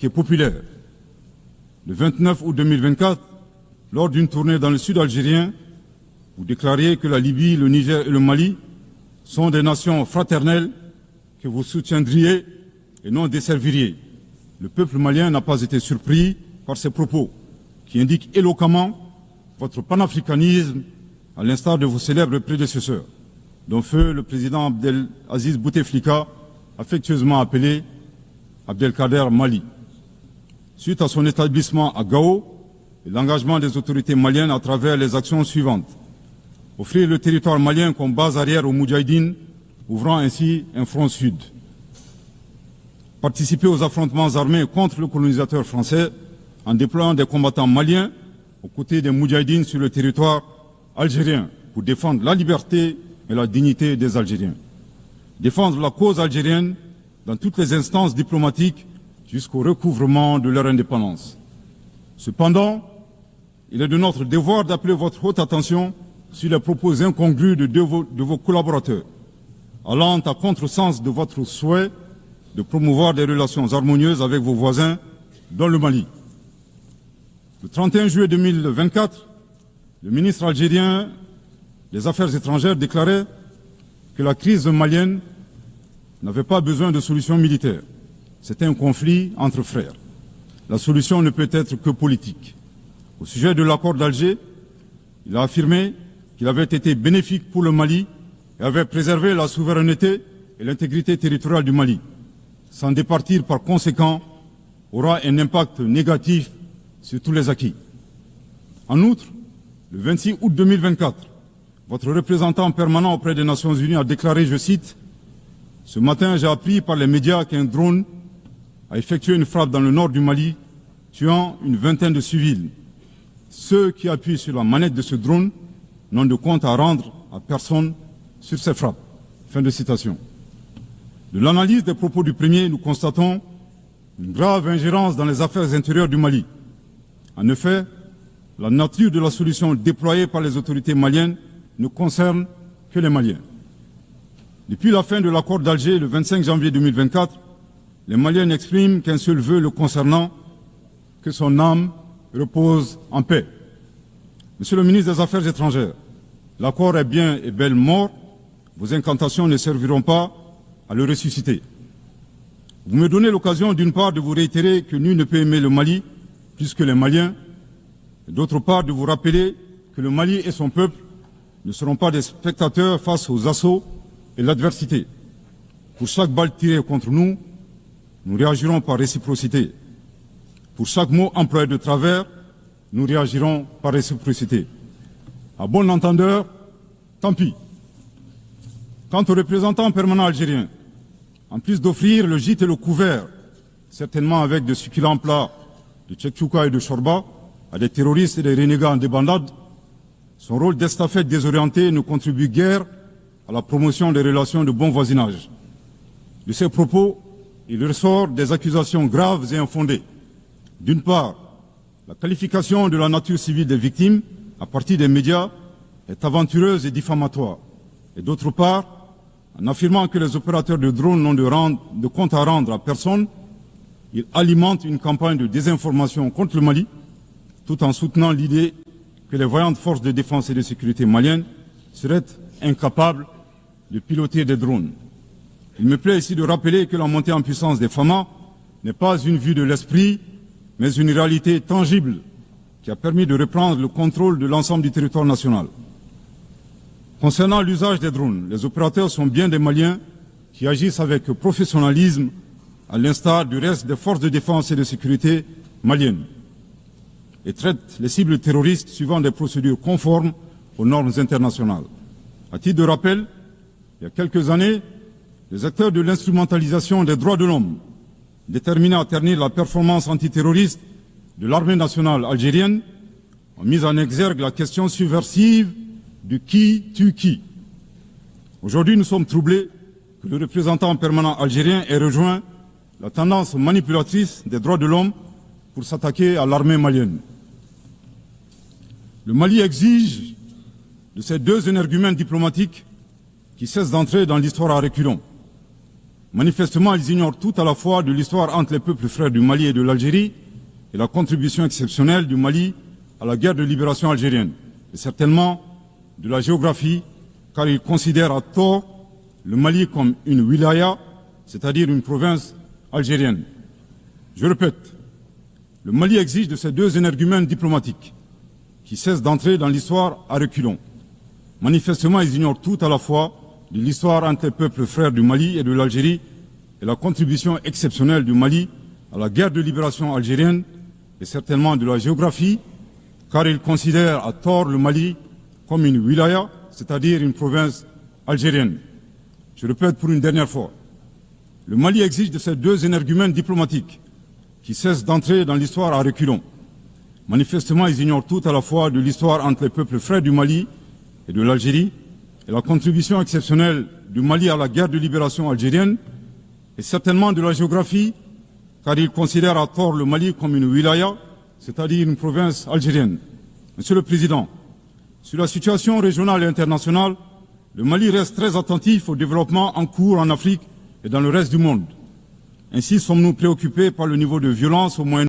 qui est populaire. Le 29 août 2024, lors d'une tournée dans le sud algérien, vous déclariez que la Libye, le Niger et le Mali sont des nations fraternelles que vous soutiendriez et non desserviriez. Le peuple malien n'a pas été surpris par ces propos qui indiquent éloquemment votre panafricanisme à l'instar de vos célèbres prédécesseurs, dont feu le président Abdelaziz Bouteflika, affectueusement appelé Abdelkader Mali. Suite à son établissement à Gao et l'engagement des autorités maliennes à travers les actions suivantes. Offrir le territoire malien comme base arrière aux Moudjahidines, ouvrant ainsi un front sud. Participer aux affrontements armés contre le colonisateur français en déployant des combattants maliens aux côtés des Moudjahidines sur le territoire algérien pour défendre la liberté et la dignité des Algériens. Défendre la cause algérienne dans toutes les instances diplomatiques jusqu'au recouvrement de leur indépendance. Cependant, il est de notre devoir d'appeler votre haute attention sur les propos incongrus de vos collaborateurs, allant à contresens de votre souhait de promouvoir des relations harmonieuses avec vos voisins dans le Mali. Le 31 juillet 2024, le ministre algérien des Affaires étrangères déclarait que la crise malienne n'avait pas besoin de solution militaire. C'était un conflit entre frères. La solution ne peut être que politique. Au sujet de l'accord d'Alger, il a affirmé qu'il avait été bénéfique pour le Mali et avait préservé la souveraineté et l'intégrité territoriale du Mali. S'en départir par conséquent aura un impact négatif sur tous les acquis. En outre, le 26 août 2024, votre représentant permanent auprès des Nations Unies a déclaré, je cite, « Ce matin, j'ai appris par les médias qu'un drone a effectué une frappe dans le nord du Mali, tuant une vingtaine de civils. Ceux qui appuient sur la manette de ce drone n'ont de compte à rendre à personne sur ces frappes. » Fin de citation. De l'analyse des propos du premier, nous constatons une grave ingérence dans les affaires intérieures du Mali. En effet, la nature de la solution déployée par les autorités maliennes ne concerne que les Maliens. Depuis la fin de l'accord d'Alger, le 25 janvier 2024, les Maliens n'expriment qu'un seul vœu le concernant, que son âme repose en paix. Monsieur le ministre des Affaires étrangères, l'accord est bien et belle mort, vos incantations ne serviront pas à le ressusciter. Vous me donnez l'occasion d'une part de vous réitérer que nul ne peut aimer le Mali plus que les Maliens, et d'autre part de vous rappeler que le Mali et son peuple ne seront pas des spectateurs face aux assauts et l'adversité. Pour chaque balle tirée contre nous, nous réagirons par réciprocité. Pour chaque mot employé de travers, nous réagirons par réciprocité. À bon entendeur, tant pis. Quant aux représentants permanents algériens, en plus d'offrir le gîte et le couvert, certainement avec de succulents plats de tchèque-chouka et de chorba, à des terroristes et des renégats en débandade, son rôle d'estafette désorienté ne contribue guère à la promotion des relations de bon voisinage. De ces propos, il ressort des accusations graves et infondées. D'une part, la qualification de la nature civile des victimes à partir des médias est aventureuse et diffamatoire. Et d'autre part, en affirmant que les opérateurs de drones n'ont de compte à rendre à personne, ils alimentent une campagne de désinformation contre le Mali, tout en soutenant l'idée que les voyantes forces de défense et de sécurité maliennes seraient incapables de piloter des drones. Il me plaît ici de rappeler que la montée en puissance des FAMA n'est pas une vue de l'esprit, mais une réalité tangible qui a permis de reprendre le contrôle de l'ensemble du territoire national. Concernant l'usage des drones, les opérateurs sont bien des Maliens qui agissent avec professionnalisme à l'instar du reste des forces de défense et de sécurité maliennes et traitent les cibles terroristes suivant des procédures conformes aux normes internationales. À titre de rappel, il y a quelques années, les acteurs de l'instrumentalisation des droits de l'homme, déterminés à ternir la performance antiterroriste de l'armée nationale algérienne, ont mis en exergue la question subversive du qui tue qui. Aujourd'hui, nous sommes troublés que le représentant permanent algérien ait rejoint la tendance manipulatrice des droits de l'homme pour s'attaquer à l'armée malienne. Le Mali exige de ces deux énergumènes diplomatiques qui cessent d'entrer dans l'histoire à reculons Manifestement, ils ignorent tout à la fois de l'histoire entre les peuples frères du Mali et de l'Algérie et la contribution exceptionnelle du Mali à la guerre de libération algérienne, et certainement de la géographie, car ils considèrent à tort le Mali comme une wilaya, c'est-à-dire une province algérienne. Je répète, le Mali exige de ces deux énergumènes diplomatiques qui cessent d'entrer dans l'histoire à reculons. Manifestement, ils ignorent tout à la fois de l'histoire entre les peuples frères du Mali et de l'Algérie et la contribution exceptionnelle du Mali à la guerre de libération algérienne et certainement de la géographie, car ils considèrent à tort le Mali comme une wilaya, c'est-à-dire une province algérienne. Je répète pour une dernière fois, le Mali exige de ces deux énergumènes diplomatiques qui cessent d'entrer dans l'histoire à reculons. Manifestement, ils ignorent tout à la fois de l'histoire entre les peuples frères du Mali et de l'Algérie et la contribution exceptionnelle du Mali à la guerre de libération algérienne et certainement de la géographie, car ils considèrent à tort le Mali comme une wilaya, c'est-à-dire une province algérienne. Monsieur le Président, sur la situation régionale et internationale, le Mali reste très attentif au développement en cours en Afrique et dans le reste du monde. Ainsi sommes-nous préoccupés par le niveau de violence au Moyen-Orient.